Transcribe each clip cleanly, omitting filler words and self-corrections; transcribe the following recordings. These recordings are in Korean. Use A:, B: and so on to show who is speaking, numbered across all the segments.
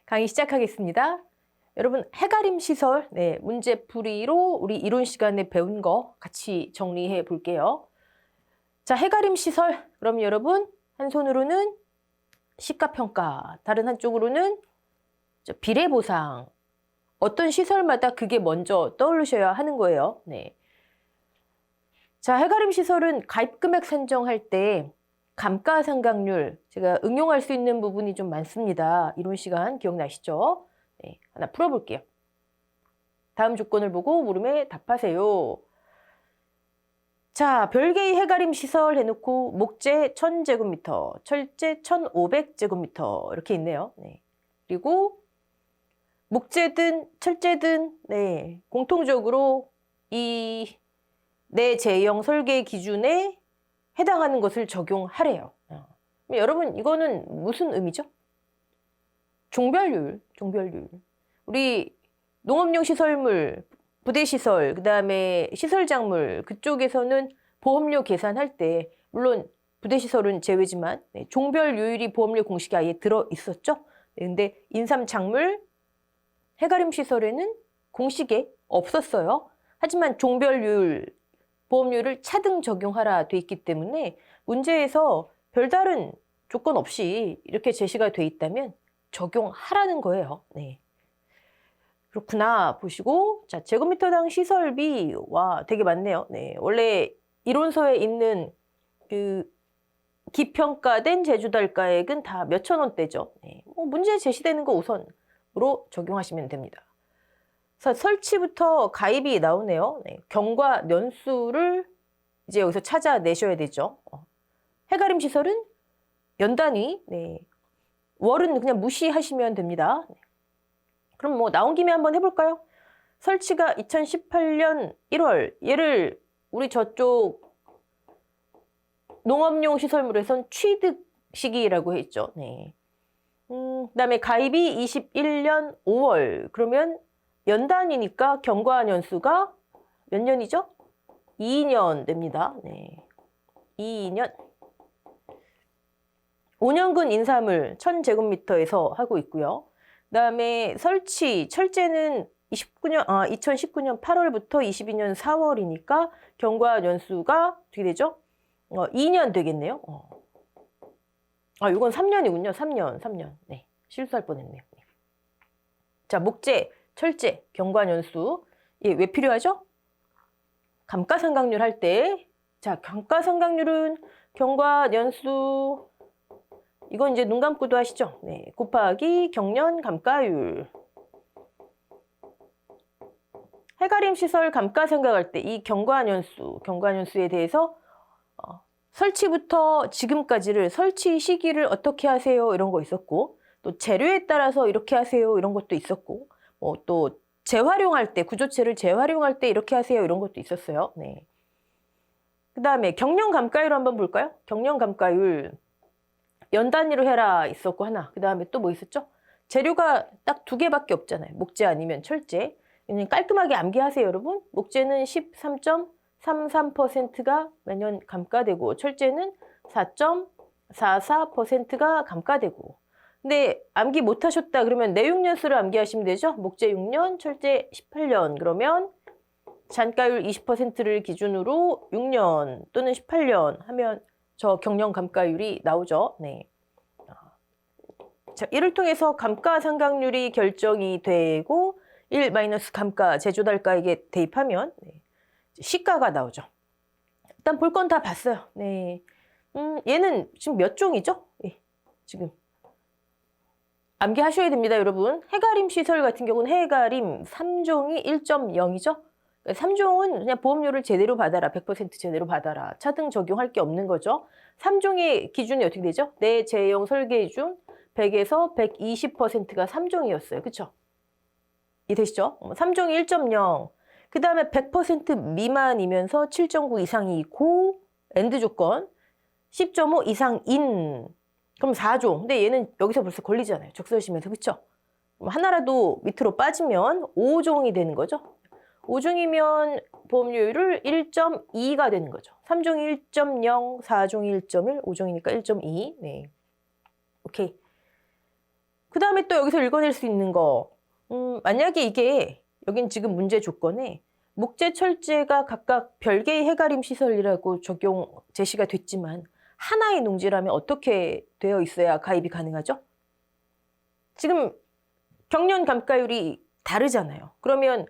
A: 강의 시작하겠습니다. 여러분, 해가림 시설, 문제 풀이로 우리 이론 시간에 배운 거 같이 정리해 볼게요. 자, 해가림 시설. 그럼 여러분, 한 손으로는 시가평가, 다른 한쪽으로는 비례보상. 어떤 시설마다 그게 먼저 떠오르셔야 하는 거예요. 네. 자, 해가림 시설은 가입금액 산정할 때 감가상각률, 제가 응용할 수 있는 부분이 좀 많습니다. 이론 시간 기억나시죠? 네, 하나 풀어볼게요. 다음 조건을 보고 물음에 답하세요. 자, 별개의 해가림 시설 해놓고 목재 1000제곱미터, 철재 1500제곱미터 이렇게 있네요. 네. 그리고 목재든 철재든 공통적으로 이 내재형 설계 기준에 해당하는 것을 적용하래요. 여러분, 이거는 무슨 의미죠? 종별률. 우리 농업용 시설물, 부대시설, 그 다음에 시설작물, 그쪽에서는 보험료 계산할 때, 물론 부대시설은 제외지만, 종별률이 보험료 공식에 아예 들어 있었죠? 근데 인삼작물, 해가림 시설에는 공식에 없었어요. 하지만 종별률, 보험료를 차등 적용하라 돼 있기 때문에 문제에서 별다른 조건 없이 이렇게 제시가 돼 있다면 적용하라는 거예요. 네. 그렇구나 보시고, 자, 제곱미터당 시설비, 와, 되게 많네요. 네. 원래 이론서에 있는 그 기평가된 제주달가액은 다 몇천 원대죠. 네. 문제 제시되는 거 우선으로 적용하시면 됩니다. 설치부터 가입이 나오네요. 경과 년수를 이제 여기서 찾아내셔야 되죠. 해가림 시설은 연단위, 월은 그냥 무시하시면 됩니다. 그럼 뭐 나온 김에 한번 해볼까요? 설치가 2018년 1월, 얘를 우리 저쪽 농업용 시설물에선 취득 시기라고 했죠. 그다음에 가입이 21년 5월, 그러면 연단이니까 경과 년수가 몇 년이죠? 2년 됩니다. 2년. 5년근 인삼을 1000제곱미터에서 하고 있고요. 그다음에 설치, 철재는 2019년 8월부터 22년 4월이니까 경과 년수가 어떻게 되죠? 2년 되겠네요. 이건 3년이군요. 3년. 네, 실수할 뻔했네요. 자, 목재, 철재, 경과 연수. 왜 필요하죠? 감가상각률 할 때, 자, 감가상각률은 경과 연수, 이건 이제 눈 감고도 하시죠? 곱하기 경년 감가율. 해가림 시설 감가상각할 때 이 경과 연수에 대해서 설치부터 지금까지를 설치 시기를 어떻게 하세요? 이런 거 있었고, 또 재료에 따라서 이렇게 하세요? 이런 것도 있었고, 또 재활용할 때, 구조체를 재활용할 때 이렇게 하세요. 이런 것도 있었어요. 그 다음에 경영 감가율 한번 볼까요? 경영 감가율 연 단위로 해라 있었고 하나. 그 다음에 또 뭐 있었죠? 재료가 딱 2개밖에 없잖아요. 목재 아니면 철재. 그냥 깔끔하게 암기하세요, 여러분. 목재는 13.33%가 매년 감가되고, 철재는 4.44%가 감가되고. 근데 암기 못하셨다 그러면 내육년수를 암기하시면 되죠. 목재 6년, 철재 18년. 그러면 잔가율 20%를 기준으로 6년 또는 18년 하면 저 경영 감가율이 나오죠. 자, 이를 통해서 감가상각률이 결정이 되고 1 마이너스 감가 제조달가에게 대입하면 시가가 나오죠. 일단 볼 건 다 봤어요. 얘는 지금 몇 종이죠? 지금 암기하셔야 됩니다, 여러분. 해가림 시설 같은 경우는 해가림 3종이 1.0이죠. 3종은 그냥 보험료를 제대로 받아라, 100% 제대로 받아라. 차등 적용할 게 없는 거죠. 3종의 기준이 어떻게 되죠? 내재형 설계 중 100에서 120%가 3종이었어요. 그쵸? 이해되시죠? 3종이 1.0. 그 다음에 100% 미만이면서 7.9 이상이고, 엔드 조건 10.5 이상인. 그럼 4종. 근데 얘는 여기서 벌써 걸리잖아요. 적설심에서. 그쵸? 하나라도 밑으로 빠지면 5종이 되는 거죠. 5종이면 보험료율을 1.2가 되는 거죠. 3종이 1.0, 4종이 1.1, 5종이니까 1.2. 오케이. 그 다음에 또 여기서 읽어낼 수 있는 거, 만약에 이게 여긴 지금 문제 조건에 목재, 철재가 각각 별개의 해가림 시설이라고 적용 제시가 됐지만 하나의 농지라면 어떻게 되어 있어야 가입이 가능하죠? 지금 경련 감가율이 다르잖아요. 그러면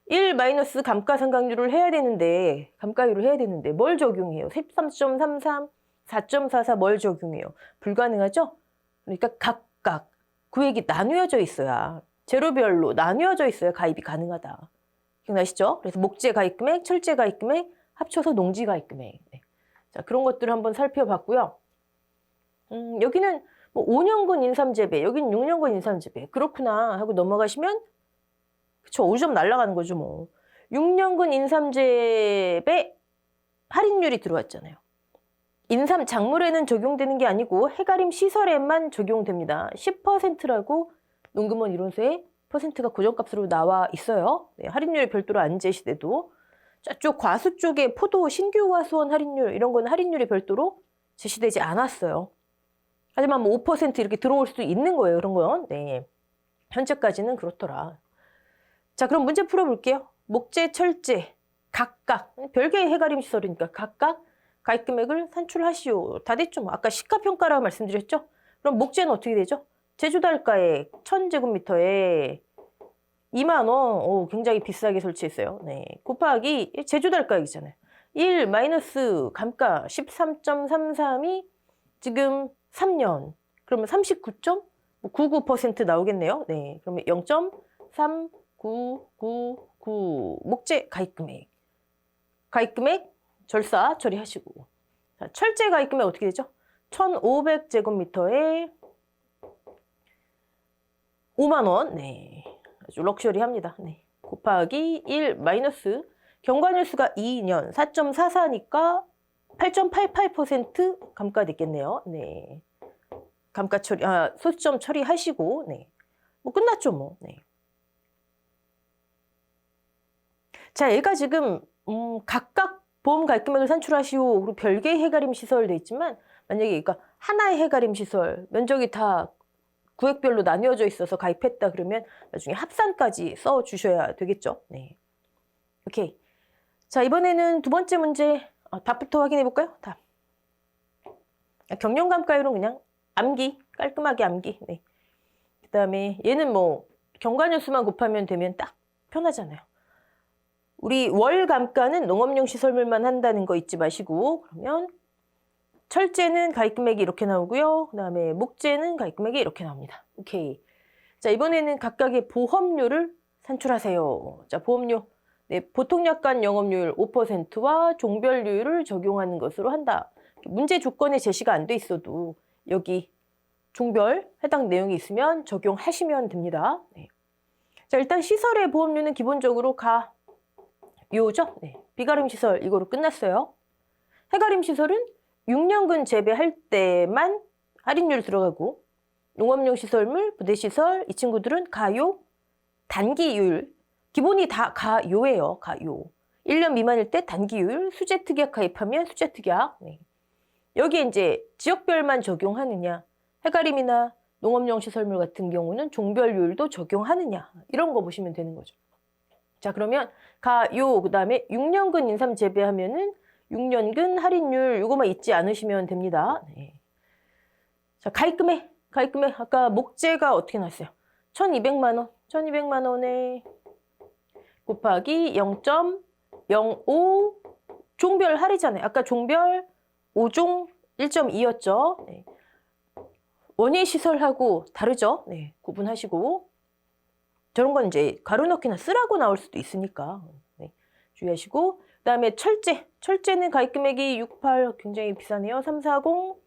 A: 1 마이너스 감가상각률을 해야 되는데, 감가율을 해야 되는데 뭘 적용해요? 13.33, 4.44 뭘 적용해요? 불가능하죠? 그러니까 각각 구획이 나누어져 있어야, 제로별로 나누어져 있어야 가입이 가능하다. 기억나시죠? 그래서 목재 가입금액, 철재 가입금액, 합쳐서 농지 가입금액. 네. 자, 그런 것들을 한번 살펴봤고요. 여기는 뭐 5년근 인삼재배, 여기는 6년근 인삼재배. 그렇구나 하고 넘어가시면, 그쵸, 5점 날아가는 거죠, 뭐. 6년근 인삼재배 할인율이 들어왔잖아요. 인삼 작물에는 적용되는 게 아니고 해가림 시설에만 적용됩니다. 10%라고 농금원 이론서에 퍼센트가 고정값으로 나와 있어요. 네, 할인율이 별도로 안 제시돼도. 저쪽 과수 쪽에 포도 신규 과수원 할인율, 이런 건 할인율이 별도로 제시되지 않았어요. 하지만 뭐 5% 이렇게 들어올 수도 있는 거예요, 그런 건. 네. 현재까지는 그렇더라. 자, 그럼 문제 풀어볼게요. 목재, 철재, 각각, 별개의 해가림 시설이니까 각각 가입금액을 산출하시오. 다 됐죠? 뭐. 아까 시가평가라고 말씀드렸죠? 그럼 목재는 어떻게 되죠? 제주달가액 1000제곱미터에 2만 원, 오, 굉장히 비싸게 설치했어요. 네. 곱하기 제주달가액이잖아요. 1 마이너스 감가 13.33이 지금 3년. 그러면 39.99% 나오겠네요. 네. 그러면 0.3999 목재 가입금액. 가입금액 절사 처리하시고. 자, 철재 가입금액 어떻게 되죠? 1500제곱미터에 5만 원. 네. 아주 럭셔리합니다. 네. 곱하기 1 마이너스 경과년수가 2년 4.44니까 8.88% 감가됐겠네요. 네. 감가 처리, 소수점 처리하시고, 네. 뭐 끝났죠, 뭐. 네. 자, 얘가 지금, 각각 보험 가입금액을 산출하시오. 그리고 별개의 해가림 시설 돼 있지만, 만약에 얘가 하나의 해가림 시설, 면적이 다 구획별로 나뉘어져 있어서 가입했다 그러면 나중에 합산까지 써 주셔야 되겠죠. 네. 오케이. 자, 이번에는 두 번째 문제. 답부터 확인해 볼까요? 답. 경련감가율은 그냥 암기, 깔끔하게 암기. 네. 그 다음에 얘는 뭐 경과년수만 곱하면 되면 딱 편하잖아요. 우리 월 감가는 농업용 시설물만 한다는 거 잊지 마시고, 그러면 철재는 가입금액이 이렇게 나오고요. 그 다음에 목재는 가입금액이 이렇게 나옵니다. 오케이. 자, 이번에는 각각의 보험료를 산출하세요. 자, 보험료. 네, 보통약관 영업률 5%와 종별료율을 적용하는 것으로 한다. 문제 조건에 제시가 안 돼 있어도 여기 종별 해당 내용이 있으면 적용하시면 됩니다. 네. 자, 일단 시설의 보험료는 기본적으로 가요죠. 네, 비가림 시설 이거로 끝났어요. 해가림 시설은 6년근 재배할 때만 할인율 들어가고, 농업용 시설물, 부대시설 이 친구들은 가요, 단기율, 기본이 다 가요예요. 가요. 1년 미만일 때 단기율, 수재특약 가입하면 수재특약. 네. 여기에 이제 지역별만 적용하느냐, 해가림이나 농업용 시설물 같은 경우는 종별율도 적용하느냐, 이런 거 보시면 되는 거죠. 자, 그러면 가요, 그 다음에 6년근 인삼 재배하면은 6년근 할인율 이거만 잊지 않으시면 됩니다. 네. 자, 가입금액 아까 목재가 어떻게 나왔어요? 1200만 원. 1200만 원에 곱하기 0.05 종별 할이잖아요. 아까 종별 5종 1.2였죠. 네. 원예 시설하고 다르죠. 네, 구분하시고. 저런 건 이제 가로 넣기나 쓰라고 나올 수도 있으니까 네, 주의하시고. 그 다음에 철재는 가입금액이 68 굉장히 비싸네요. 340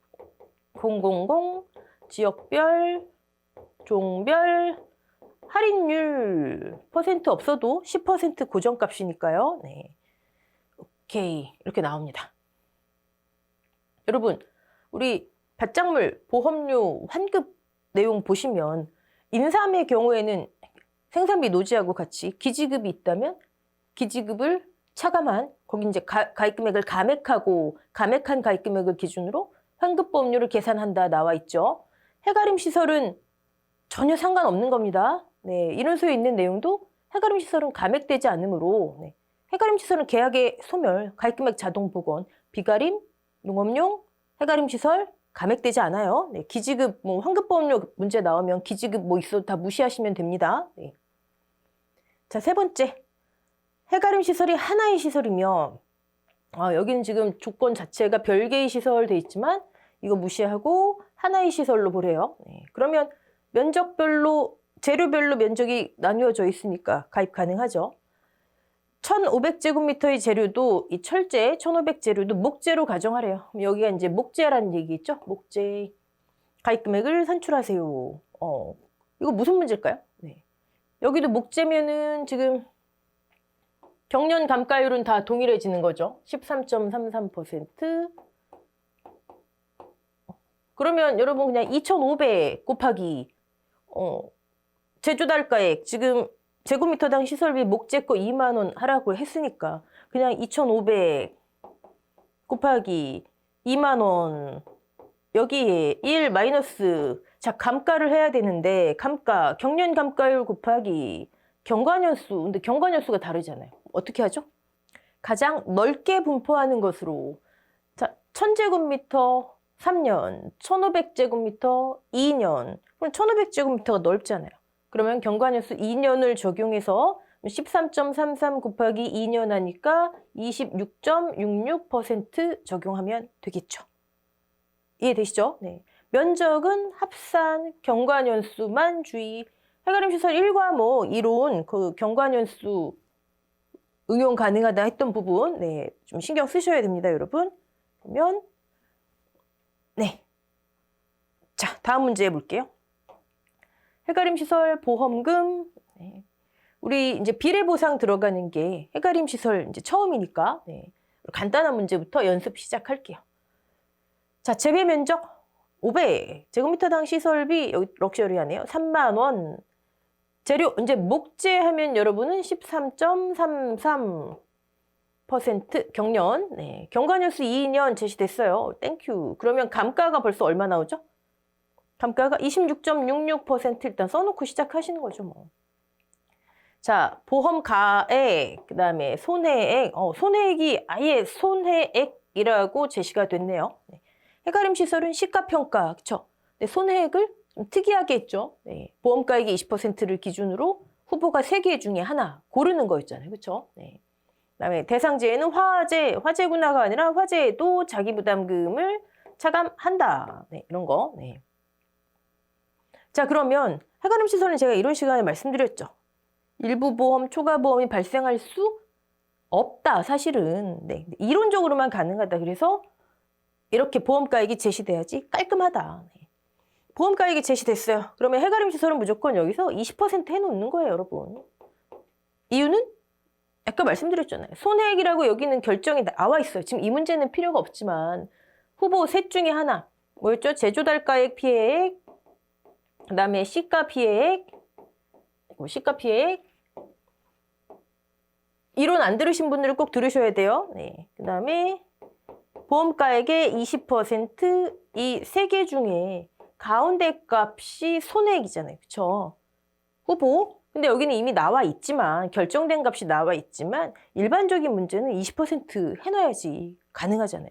A: 000 지역별 종별 할인율 퍼센트 없어도 10% 고정값이니까요. 네. 오케이. 이렇게 나옵니다. 여러분, 우리 밭작물 보험료 환급 내용 보시면 인삼의 경우에는 생산비 노지하고 같이 기지급이 있다면 기지급을 차감한, 거기 이제 가입금액을 감액한 가입금액을 기준으로 환급보험료를 계산한다 나와 있죠. 해가림 시설은 전혀 상관없는 겁니다. 네, 인원서에 있는 내용도 해가림 시설은 감액되지 않으므로 네, 해가림 시설은 계약의 소멸, 가입금액 자동 복원, 비가림, 농업용, 해가림 시설 감액되지 않아요. 네, 기지급, 뭐 환급보험료 문제 나오면 기지급 뭐 있어도 다 무시하시면 됩니다. 네. 자, 세 번째. 해가림 시설이 하나의 시설이며 여기는 지금 조건 자체가 별개의 시설 돼 있지만 이거 무시하고 하나의 시설로 보래요. 네. 그러면 면적별로 재료별로 면적이 나뉘어져 있으니까 가입 가능하죠. 1,500제곱미터의 재료도 이 철제 1,500재료도 목재로 가정하래요. 여기가 이제 목재라는 얘기 있죠. 목재 가입 금액을 산출하세요. 이거 무슨 문제일까요? 네. 여기도 목재면은 지금 경련 감가율은 다 동일해지는 거죠. 13.33%. 그러면 여러분 그냥 2,500 곱하기 제조달가액 지금 제곱미터당 시설비 목재 거 2만 원 하라고 했으니까 그냥 2,500 곱하기 2만 원 여기에 1 마이너스 자 감가를 해야 되는데 감가 경련 감가율 곱하기 경과년수 근데 경과년수가 다르잖아요. 어떻게 하죠? 가장 넓게 분포하는 것으로 자 1,000제곱미터 3년 1,500제곱미터 2년 그럼 1,500제곱미터가 넓잖아요. 그러면 경과년수 2년을 적용해서 13.33 곱하기 2년 하니까 26.66% 적용하면 되겠죠. 이해되시죠? 네. 면적은 합산 경과년수만 주의. 해가림 시설 1과 뭐 이론 그 경과년수 응용 가능하다 했던 부분 네, 좀 신경 쓰셔야 됩니다, 여러분. 그러면 네. 자, 다음 문제 볼게요. 해가림 시설 보험금 네. 우리 이제 비례 보상 들어가는 게 해가림 시설 이제 처음이니까 네. 간단한 문제부터 연습 시작할게요. 자, 재배 면적 500 제곱미터당 시설비 여기 럭셔리하네요. 3만 원. 재료 이제 목재 하면 여러분은 13.33% 경련. 네. 경과년수 2년 제시됐어요. 땡큐. 그러면 감가가 벌써 얼마 나오죠? 감가가 26.66% 일단 써놓고 시작하시는 거죠, 뭐. 자, 보험 가액, 그 다음에 손해액. 손해액이 아예 손해액이라고 제시가 됐네요. 네. 해가림 시설은 시가평가, 그쵸? 네, 손해액을 좀 특이하게 했죠. 네. 보험가액의 20%를 기준으로 후보가 3개 중에 하나 고르는 거였잖아요. 그쵸? 네. 그 다음에 대상제에는 화재구나가 아니라 화재에도 자기부담금을 차감한다. 네, 이런 거. 네. 자, 그러면 해가림 시설은 제가 이런 시간에 말씀드렸죠. 일부 보험, 초과 보험이 발생할 수 없다, 사실은. 네. 이론적으로만 가능하다. 그래서 이렇게 보험가액이 제시돼야지 깔끔하다. 네. 보험가액이 제시됐어요. 그러면 해가림 시설은 무조건 여기서 20% 해놓는 거예요, 여러분. 이유는 아까 말씀드렸잖아요. 손해액이라고 여기는 결정이 나와 있어요. 지금 이 문제는 필요가 없지만 후보 셋 중에 하나. 뭐였죠? 제조달가액 피해액, 그 다음에 시가 피해액, 시가 피해액. 이론 안 들으신 분들은 꼭 들으셔야 돼요. 네. 그 다음에 보험가액의 20% 이 세 개 중에 가운데 값이 손해액이잖아요. 그쵸? 후보. 근데 여기는 이미 나와 있지만 결정된 값이 나와 있지만 일반적인 문제는 20% 해놔야지 가능하잖아요.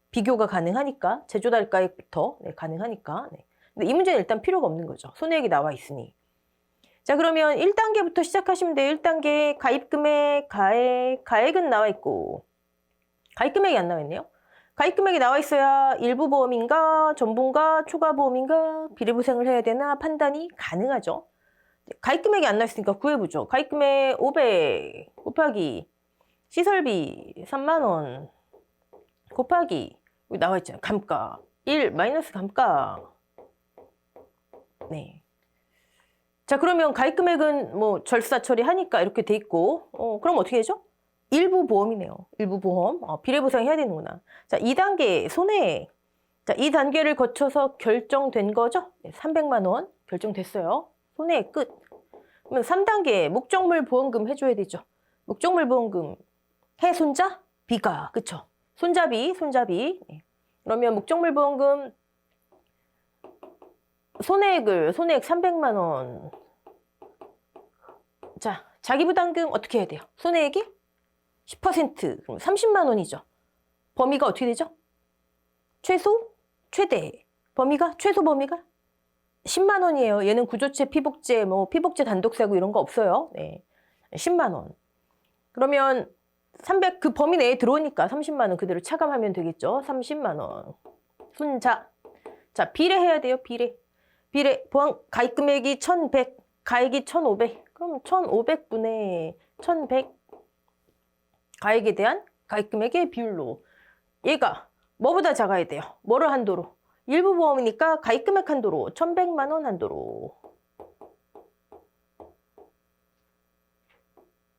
A: 비교가 가능하니까 제조달가액부터 네, 가능하니까. 네. 근데 이 문제는 일단 필요가 없는 거죠. 손해액이 나와 있으니. 자, 그러면 1단계부터 시작하시면 돼요. 1단계 가입금액, 가액은 나와 있고 가입금액이 안 나와 있네요. 가입금액이 나와 있어야 일부 보험인가, 전부인가, 초과 보험인가, 비례보상을 해야 되나 판단이 가능하죠. 가입금액이 안 나와 있으니까 구해보죠. 가입금액 500 곱하기 시설비 3만 원 곱하기 여기 나와 있잖아요. 감가 1 마이너스 감가. 네. 자, 그러면 가입금액은 뭐 절사 처리하니까 이렇게 돼 있고, 그럼 어떻게 되죠? 일부 보험이네요. 일부 보험. 비례보상 해야 되는구나. 자, 2단계 손해액. 자, 이 단계를 거쳐서 결정된 거죠? 네, 300만 원 결정됐어요. 손해액 끝. 그러면 3단계 목적물 보험금 해줘야 되죠. 목적물 보험금 해 손자 비가 그쵸? 손자비. 네. 그러면 목적물 보험금 손해액 300만 원. 자, 자기부담금 어떻게 해야 돼요? 손해액이 10%, 그럼 30만 원이죠. 범위가 어떻게 되죠? 최소, 최대. 최소 범위가 10만 원이에요. 얘는 구조체, 피복제, 피복제 단독사고 이런 거 없어요. 네. 10만 원. 그러면 그 범위 내에 들어오니까 30만 원 그대로 차감하면 되겠죠. 30만 원. 손자. 자, 비례해야 돼요. 비례. 보험 가입 금액이 1,100, 가액이 1,500. 그럼 1,500분의 1,100 가액에 대한 가입 금액의 비율로 얘가 뭐보다 작아야 돼요. 뭐를 한도로? 일부 보험이니까 가입 금액 한도로 1,100만 원 한도로.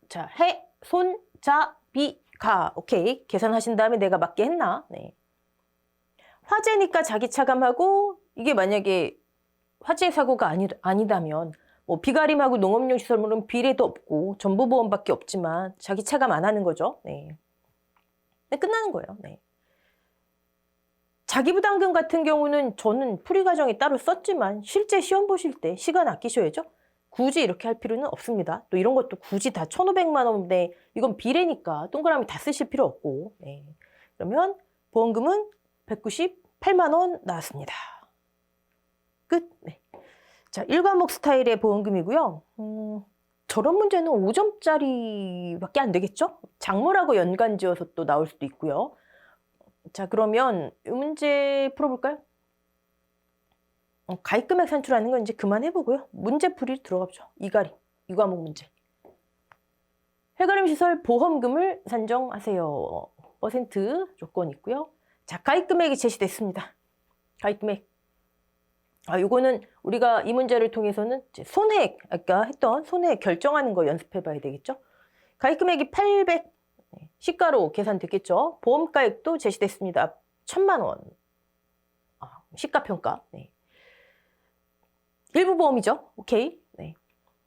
A: 자, 해, 손, 자, 비, 가. 오케이. 계산하신 다음에 내가 맞게 했나? 네. 화재니까 자기 차감하고 이게 만약에 화재 사고가 아니다면 비가림하고 농업용 시설물은 비례도 없고 전부보험밖에 없지만 자기 차감 안 하는 거죠. 네. 끝나는 거예요. 네. 자기부담금 같은 경우는 저는 풀이 과정에 따로 썼지만 실제 시험 보실 때 시간 아끼셔야죠. 굳이 이렇게 할 필요는 없습니다. 또 이런 것도 굳이 다 1,500만 원인데 이건 비례니까 동그라미 다 쓰실 필요 없고. 네. 그러면 보험금은 198만 원 나왔습니다. 끝. 네. 자, 1과목 스타일의 보험금이고요. 저런 문제는 5점짜리밖에 안 되겠죠? 작물하고 연관지어서 또 나올 수도 있고요. 자, 그러면 이 문제 풀어볼까요? 가입 금액 산출하는 건 이제 그만해보고요. 문제풀이 들어가보죠. 이 과목 문제. 해가림 시설 보험금을 산정하세요. 퍼센트 조건 있고요. 자, 가입 금액이 제시됐습니다. 가입 금액. 요거는 우리가 이 문제를 통해서는 이제 손해액, 아까 했던 손해액 결정하는 거 연습해 봐야 되겠죠? 가입 금액이 800, 시가로 계산됐겠죠? 보험가액도 제시됐습니다. 1,000만 원. 시가평가. 네. 일부 보험이죠. 오케이. 네.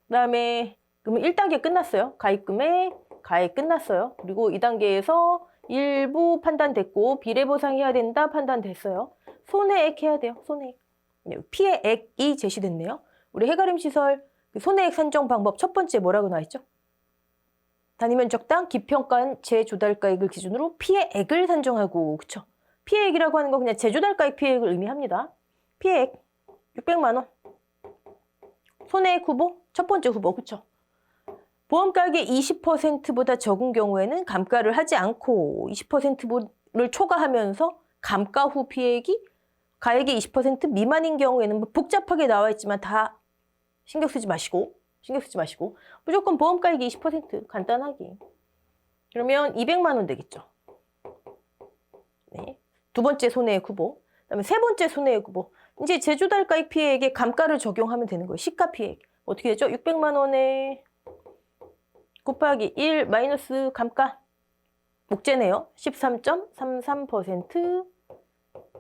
A: 그 다음에, 그러면 1단계 끝났어요. 가입 금액, 가액 끝났어요. 그리고 2단계에서 일부 판단됐고, 비례보상해야 된다 판단됐어요. 손해액 해야 돼요. 손해액. 피해액이 제시됐네요. 우리 해가림 시설 손해액 산정 방법 첫 번째 뭐라고 나와있죠? 단위면적당 기평가한 재조달가액을 기준으로 피해액을 산정하고, 그쵸? 피해액이라고 하는 건 그냥 재조달가액 피해액을 의미합니다. 피해액 600만 원. 손해액 후보 첫 번째 후보, 그쵸? 보험가액의 20%보다 적은 경우에는 감가를 하지 않고 20%를 초과하면서 감가 후 피해액이 가액의 20% 미만인 경우에는 복잡하게 나와 있지만 다 신경 쓰지 마시고 무조건 보험가액이 20% 간단하게. 그러면 200만 원 되겠죠. 네. 두 번째 손해액 후보. 그다음에 세 번째 손해액 후보. 이제 재조달가액 피해액에 감가를 적용하면 되는 거예요. 시가 피해액. 어떻게 되죠? 600만 원에 곱하기 1 마이너스 감가. 목재네요. 13.33%.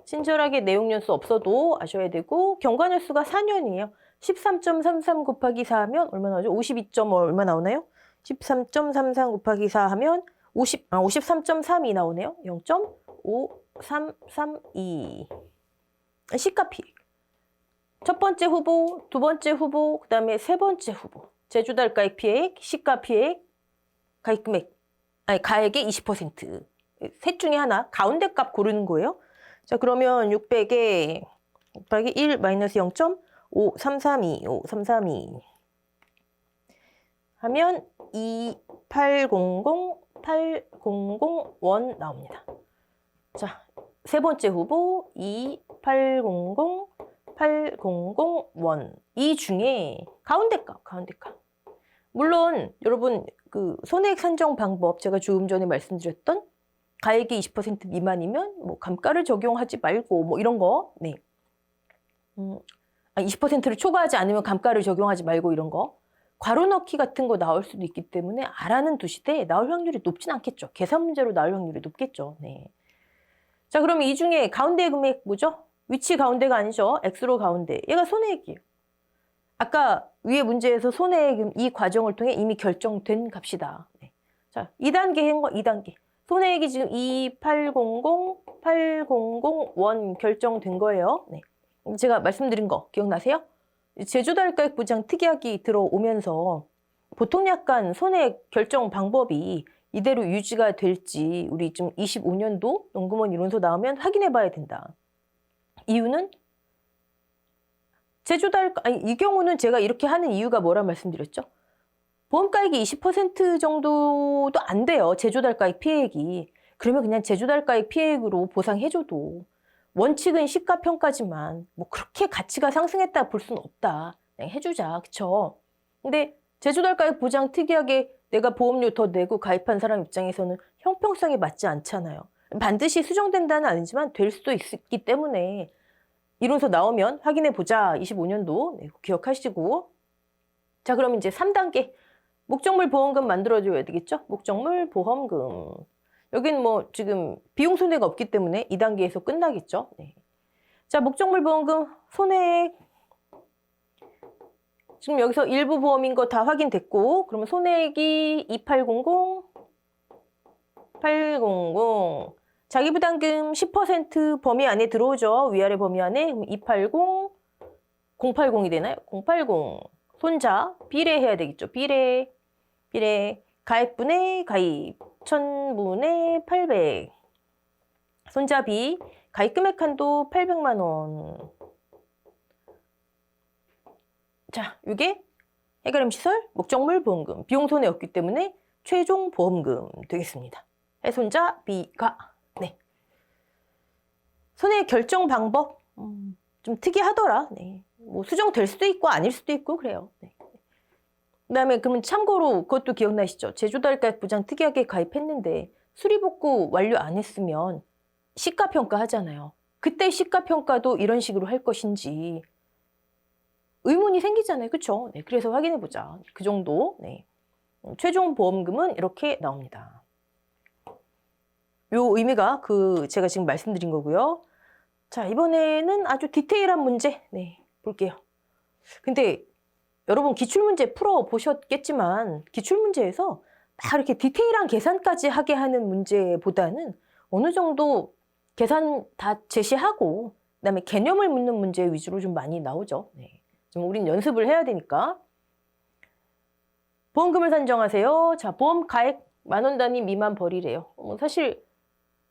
A: 친절하게 내용 연수 없어도 아셔야 되고 경과연수가 4년이에요. 13.33 곱하기 4 하면 얼마 나오죠? 52점 얼마 나오나요? 13.33 곱하기 4 하면 53.32 나오네요. 0.5332. 시가 피해. 첫 번째 후보, 두 번째 후보, 그 다음에 세 번째 후보. 재조달가액 피해액, 시가 피해액, 가입 금액, 가액의 20%. 셋 중에 하나, 가운데 값 고르는 거예요. 자, 그러면 600에 곱하기 1 마이너스 0.5332 하면 2800원 나옵니다. 자, 세 번째 후보 2800원. 이 중에 가운데 값. 물론 여러분 그 손해액 산정 방법 제가 조금 전에 말씀드렸던 가액이 20% 미만이면 감가를 적용하지 말고 이런 거. 네. 20%를 초과하지 않으면 감가를 적용하지 말고 이런 거. 괄호 넣기 같은 거 나올 수도 있기 때문에 알아는 두시되 나올 확률이 높진 않겠죠. 계산 문제로 나올 확률이 높겠죠. 네. 자, 그럼 이 중에 가운데 금액 뭐죠? 위치 가운데가 아니죠. X로 가운데. 얘가 손해액이에요. 아까 위에 문제에서 손해액 이 과정을 통해 이미 결정된 값이다. 네. 자, 2단계 한 거 2단계. 손해액이 지금 2800원 결정된 거예요. 네. 제가 말씀드린 거 기억나세요? 제조달가액 보장 특약이 들어오면서 보통 약간 손해 결정 방법이 이대로 유지가 될지 우리 좀 25년도 연금원 이론서 나오면 확인해 봐야 된다. 이유는 이 경우는 제가 이렇게 하는 이유가 뭐라 말씀드렸죠? 보험가액이 20% 정도도 안 돼요. 제조달가액 피해액이. 그러면 그냥 제조달가액 피해액으로 보상해줘도 원칙은 시가평가지만 뭐 그렇게 가치가 상승했다 볼 수는 없다. 그냥 해주자. 그쵸? 근데 제조달가액 보장 특이하게 내가 보험료 더 내고 가입한 사람 입장에서는 형평성이 맞지 않잖아요. 반드시 수정된다는 아니지만 될 수도 있기 때문에 이론서 나오면 확인해 보자. 25년도 네, 기억하시고. 자, 그럼 이제 3단계. 목적물 보험금 만들어줘야 되겠죠? 목적물 보험금. 여긴 뭐 지금 비용 손해가 없기 때문에 2단계에서 끝나겠죠? 네. 자, 목적물 보험금 손해액. 지금 여기서 일부 보험인 거 다 확인됐고, 그러면 손해액이 2800, 800. 자기부담금 10% 범위 안에 들어오죠. 위아래 범위 안에. 280, 080이 되나요? 080. 손자, 비례해야 되겠죠. 비례. 가액분의 가입. 1000분의 800. 손자비. 가입 금액 한도 800만 원. 자, 이게 해가림 시설, 목적물 보험금. 비용 손해 없기 때문에 최종 보험금 되겠습니다. 해손자 비가. 네. 손해 결정 방법 좀 특이하더라. 네. 뭐 수정될 수도 있고 아닐 수도 있고 그래요. 네. 그다음에 그러면 참고로 그것도 기억나시죠? 제조달가액 보장 특이하게 가입했는데 수리복구 완료 안 했으면 시가평가 하잖아요. 그때 시가평가도 이런 식으로 할 것인지 의문이 생기잖아요. 그렇죠? 네. 그래서 확인해 보자. 그 정도. 네. 최종 보험금은 이렇게 나옵니다. 요 의미가 제가 지금 말씀드린 거고요. 자, 이번에는 아주 디테일한 문제 네, 볼게요. 근데 여러분 기출문제 풀어보셨겠지만 기출문제에서 막 이렇게 디테일한 계산까지 하게 하는 문제보다는 어느 정도 계산 다 제시하고 그다음에 개념을 묻는 문제 위주로 좀 많이 나오죠. 네. 좀 우린 연습을 해야 되니까. 보험금을 산정하세요. 자, 보험 가액 10,000원 단위 미만 벌이래요. 사실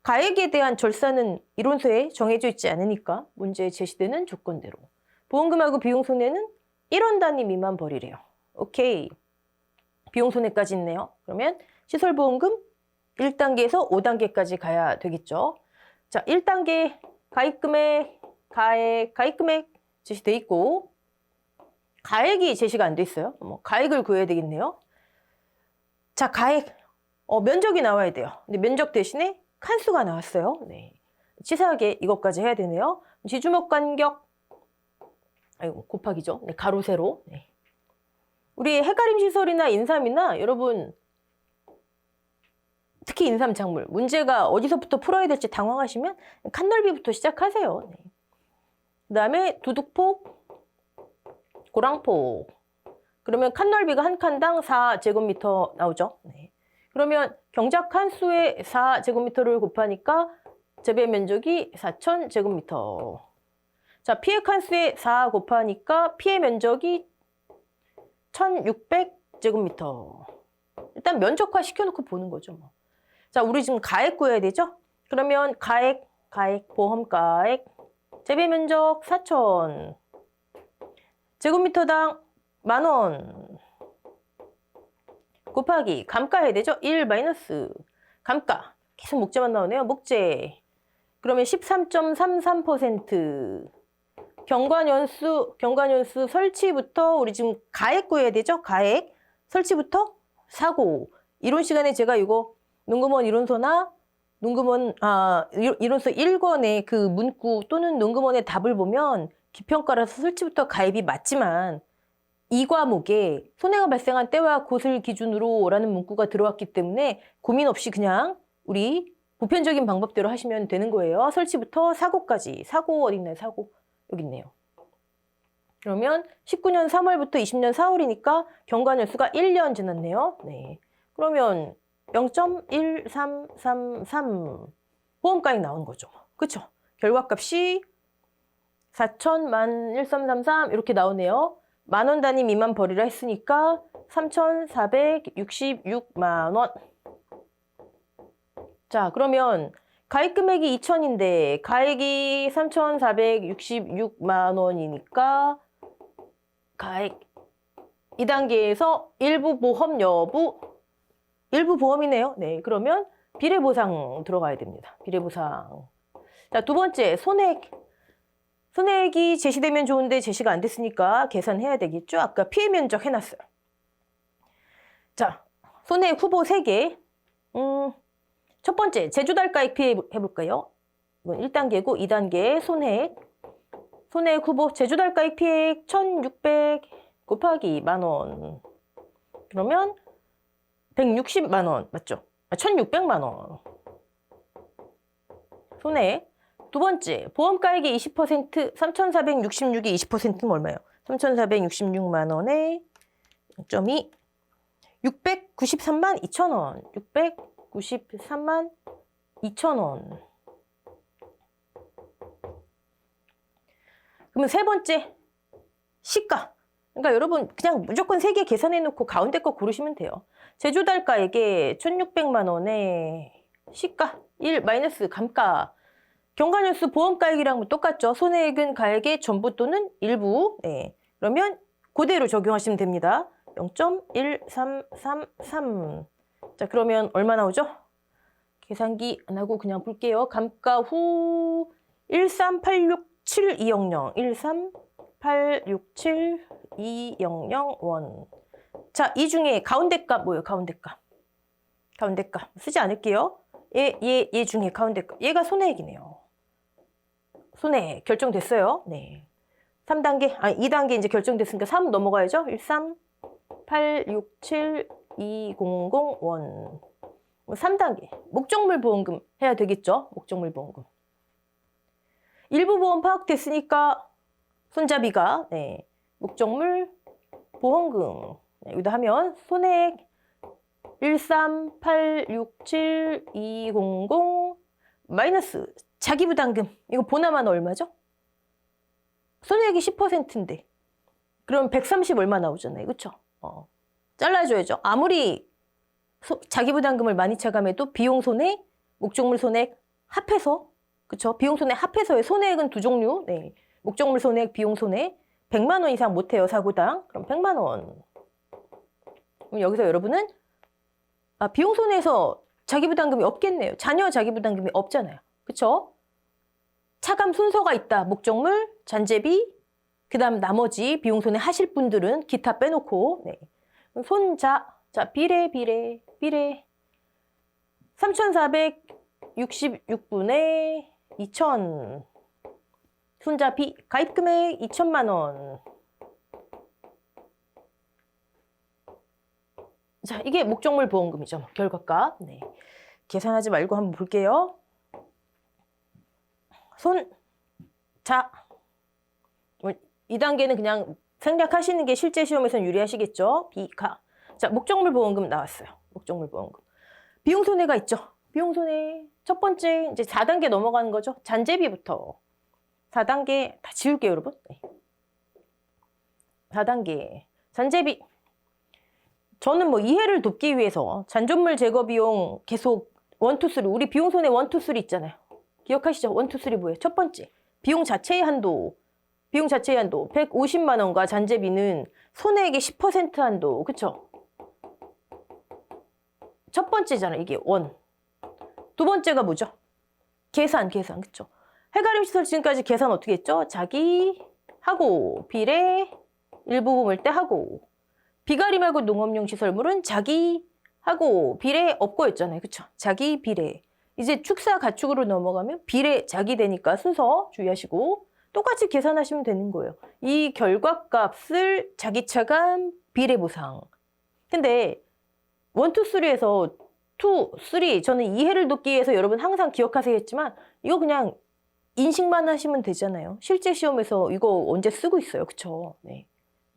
A: 가액에 대한 절차는 이론서에 정해져 있지 않으니까 문제에 제시되는 조건대로. 보험금하고 비용 손해는 1원 단위 미만 벌이래요. 오케이. 비용 손해까지 있네요. 그러면 시설보험금 1단계에서 5단계까지 가야 되겠죠. 자, 1단계 가입금액, 가입금액 제시돼 있고 가액이 제시가 안 돼 있어요. 가액을 구해야 되겠네요. 자, 가액. 면적이 나와야 돼요. 근데 면적 대신에 칸수가 나왔어요. 네. 치사하게 이것까지 해야 되네요. 지주목 간격. 아이고, 곱하기죠. 네, 가로, 세로. 네. 우리 해가림 시설이나 인삼이나 여러분, 특히 인삼 작물, 문제가 어디서부터 풀어야 될지 당황하시면 칸 넓이부터 시작하세요. 네. 그 다음에 두둑폭, 고랑폭. 그러면 칸 넓이가 한 칸당 4제곱미터 나오죠. 네. 그러면 경작 칸수의 4제곱미터를 곱하니까 재배 면적이 4,000제곱미터. 자, 피해 칸수의 4 곱하니까 피해 면적이 1,600제곱미터. 일단 면적화 시켜놓고 보는 거죠. 뭐. 자, 우리 지금 가액 구해야 되죠? 그러면 가액, 보험가액, 재배 면적 4,000. 제곱미터당 10,000원. 곱하기 감가 해야 되죠? 1 마이너스 감가. 계속 목재만 나오네요. 목재. 그러면 13.33%. 경관연수 설치부터 우리 지금 가액 구해야 되죠? 가액. 설치부터 사고. 이론 시간에 제가 이거 농금원 이론서나 이론서 1권의 그 문구 또는 농금원의 답을 보면 기평가라서 설치부터 가입이 맞지만 이 과목에 손해가 발생한 때와 곳을 기준으로 라는 문구가 들어왔기 때문에 고민 없이 그냥 우리 보편적인 방법대로 하시면 되는 거예요. 설치부터 사고까지. 사고 어디 있나요? 사고. 여기 있네요. 그러면 19년 3월부터 20년 4월이니까 경과연수가 1년 지났네요. 네. 그러면 0.1333 보험가액 나온 거죠. 그쵸? 결과값이 4천, 1333 이렇게 나오네요. 만원 단위 미만 벌이라 했으니까 3,466만 원. 자, 그러면 가입 금액이 2천인데 가액이 3,466만 원이니까 가액 2단계에서 일부 보험 여부, 일부 보험이네요. 네, 그러면 비례보상 들어가야 됩니다. 비례보상. 자, 두 번째, 손해액. 손해액이 제시되면 좋은데 제시가 안 됐으니까 계산해야 되겠죠? 아까 피해 면적 해놨어요. 자, 손해액 후보 3개. 첫 번째, 제주달가액 피해 해볼까요? 이건 1단계고 2단계 손해액. 손해액 후보 제주달가액 피해액 1,600 곱하기 만원. 그러면 160만 원 맞죠? 1,600만 원. 손해액. 두 번째, 보험가액의 20%, 3,466이 20%면 얼마예요? 3,466만 원에 0.2, 693만 2천 원. 693만 2천 원. 그러면 세 번째, 시가. 그러니까 여러분 그냥 무조건 3개 계산해 놓고 가운데 거 고르시면 돼요. 제주달가액에 1,600만 원에 시가 1 마이너스 감가. 경과년수 보험가액이랑 똑같죠. 손해액은 가액의 전부 또는 일부. 네. 그러면 그대로 적용하시면 됩니다. 0.1333. 자, 그러면 얼마 나오죠? 계산기 안 하고 그냥 볼게요. 감가 후 13867,200. 13867,200 원. 자, 이 중에 가운데 값 뭐예요? 가운데 값. 가운데 값. 쓰지 않을게요. 얘 중에 가운데 값. 얘가 손해액이네요. 손해액 결정됐어요. 네. 3단계, 아니 2단계 이제 결정됐으니까 3 넘어가야죠. 13867,200 원. 3단계 목적물 보험금 해야 되겠죠. 목적물 보험금. 일부 보험 파악됐으니까 손잡이가 네. 목적물 보험금. 네, 여기다 하면 손해액 13867,200 마이너스 자기부담금. 이거 보나마나 얼마죠? 손해액이 10%인데. 그럼 130 얼마 나오잖아요. 그쵸? 잘라줘야죠. 아무리 자기부담금을 많이 차감해도 비용 손해, 목적물 손해액 합해서, 그쵸? 비용 손해 합해서의 손해액은 두 종류. 네. 목적물 손해액, 비용 손해. 100만 원 이상 못해요, 사고당. 그럼 100만 원. 그럼 여기서 여러분은 비용 손해에서 자기부담금이 없겠네요. 자녀 자기부담금이 없잖아요. 그쵸? 차감 순서가 있다. 목적물, 잔재비, 그 다음 나머지 비용 손해 하실 분들은 기타 빼놓고 네. 손자, 자 비례 3,466분의 2,000 손자비 가입금액 2천만 원. 자, 이게 목적물 보험금이죠. 결과값. 네. 계산하지 말고 한번 볼게요. 자, 2단계는 그냥 생략하시는 게 실제 시험에서는 유리하시겠죠? 비가. 자, 목적물 보험금 나왔어요. 목적물 보험금. 비용 손해가 있죠. 비용 손해. 첫 번째, 이제 4단계 넘어가는 거죠. 잔재비부터. 4단계 다 지울게요, 여러분. 네. 4단계. 잔재비. 저는 뭐 이해를 돕기 위해서 잔존물 제거 비용 계속 1, 2, 3. 우리 비용 손해 1, 2, 3 있잖아요. 기억하시죠? 1, 2, 3 뭐예요? 첫 번째, 비용 자체의 한도. 비용 자체의 한도 150만 원과 잔재비는 손해액의 10% 한도. 그쵸? 첫 번째잖아요. 이게 원. 두 번째가 뭐죠? 계산. 그쵸? 해가림 시설 지금까지 계산 어떻게 했죠? 자기 하고 비례 일부 보험을 때 하고 비가림하고 농업용 시설물은 자기 하고 비례 없고 했잖아요. 그쵸? 자기 비례. 이제 축사 가축으로 넘어가면 비례 자기 되니까 순서 주의하시고 똑같이 계산하시면 되는 거예요. 이 결과값을 자기 차감 비례 보상. 근데 1, 2, 3에서 2, 3 저는 이해를 돕기 위해서 여러분 항상 기억하세요 했지만 이거 그냥 인식만 하시면 되잖아요. 실제 시험에서 이거 언제 쓰고 있어요. 그쵸? 네.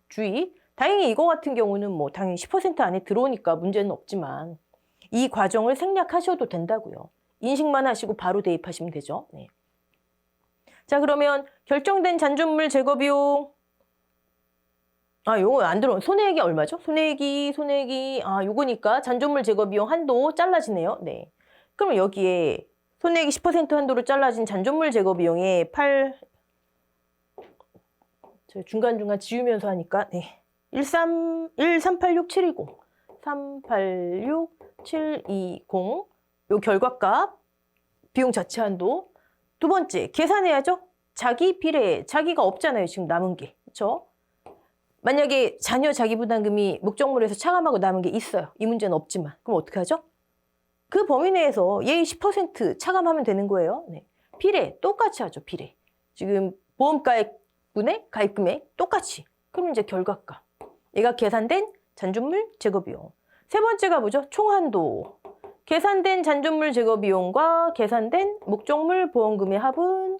A: 주의. 다행히 이거 같은 경우는 뭐 당연히 10% 안에 들어오니까 문제는 없지만 이 과정을 생략하셔도 된다고요. 인식만 하시고 바로 대입하시면 되죠. 네. 자, 그러면 결정된 잔존물 제거 비용. 요거 안 들어온. 손해액이 얼마죠? 손해액이, 요거니까 잔존물 제거 비용 한도 잘라지네요. 네. 그럼 여기에 손해액이 10% 한도로 잘라진 잔존물 제거 비용에 저 중간중간 지우면서 하니까, 네. 1386720. 386720. 요 결과값, 비용 자체 한도. 두 번째, 계산해야죠? 자기 비례, 자기가 없잖아요. 지금 남은 게. 그쵸? 만약에 자녀 자기부담금이 목적물에서 차감하고 남은 게 있어요. 이 문제는 없지만. 그럼 어떻게 하죠? 그 범위 내에서 얘 10% 차감하면 되는 거예요. 네. 비례, 똑같이 하죠. 비례. 지금 보험가액분의 가입금액 똑같이. 그럼 이제 결과값. 얘가 계산된 잔존물 제거비용. 세 번째가 뭐죠? 총한도. 계산된 잔존물 제거비용과 계산된 목적물 보험금의 합은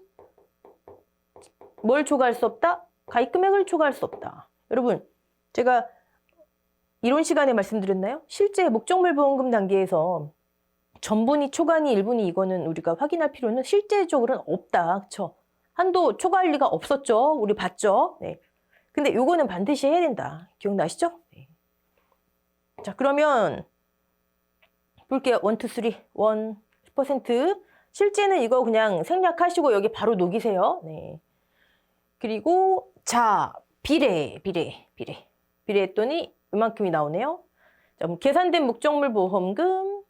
A: 뭘 초과할 수 없다? 가입금액을 초과할 수 없다. 여러분, 제가 이론 시간에 말씀드렸나요? 실제 목적물 보험금 단계에서 전분이 초과니 일분이 이거는 우리가 확인할 필요는 실제적으로는 없다. 그쵸? 한도 초과할 리가 없었죠. 우리 봤죠? 네. 근데 요거는 반드시 해야 된다. 기억나시죠? 네. 자, 그러면 볼게요. 1, 2, 3. 1, 10%. 실제는 이거 그냥 생략하시고 여기 바로 녹이세요. 네. 그리고 자, 비례 했더니 이만큼이 나오네요. 자, 그럼 계산된 목적물 보험금,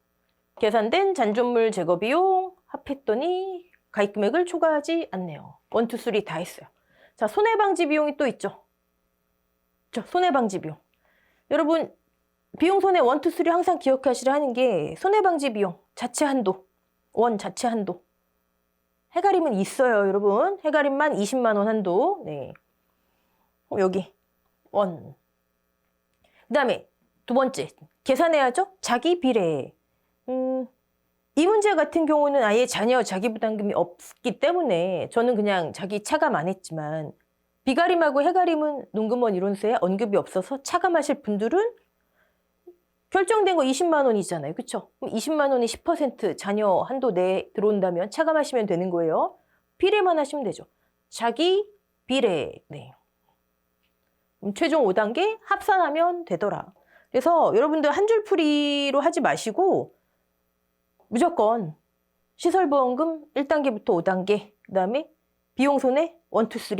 A: 계산된 잔존물 제거 비용 합했더니 가입금액을 초과하지 않네요. 1, 2, 3 다 했어요. 자, 손해방지 비용이 또 있죠. 손해방지 비용. 여러분, 비용 손해 1, 2, 3 항상 기억하시라 하는 게 손해방지 비용 자체 한도, 자체 한도. 해가림은 있어요, 여러분. 해가림만 20만 원 한도. 네. 여기 1. 그다음에 두 번째 계산해야죠. 자기 비례. 이 문제 같은 경우는 아예 자녀 자기부담금이 없기 때문에 저는 그냥 자기 차감 안 했지만 비가림하고 해가림은 농금원 이론서에 언급이 없어서 차감하실 분들은 결정된 거 20만 원이잖아요. 그렇죠? 그럼 20만 원이 10% 자녀 한도 내에 들어온다면 차감하시면 되는 거예요. 비례만 하시면 되죠. 자기 비례. 네. 최종 5단계 합산하면 되더라. 그래서 여러분들 한 줄 풀이로 하지 마시고 무조건 시설보험금 1단계부터 5단계, 그 다음에 비용손해 1, 2, 3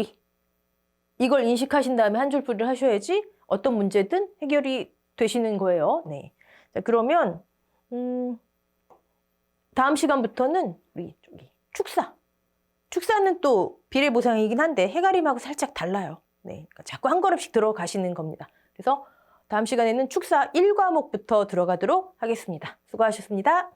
A: 이걸 인식하신 다음에 한 줄 풀이를 하셔야지 어떤 문제든 해결이 되시는 거예요. 네. 자, 그러면 다음 시간부터는 우리 축사는 또 비례보상이긴 한데 해가림하고 살짝 달라요. 네, 그러니까 자꾸 한 걸음씩 들어가시는 겁니다. 그래서 다음 시간에는 축사 1과목부터 들어가도록 하겠습니다. 수고하셨습니다.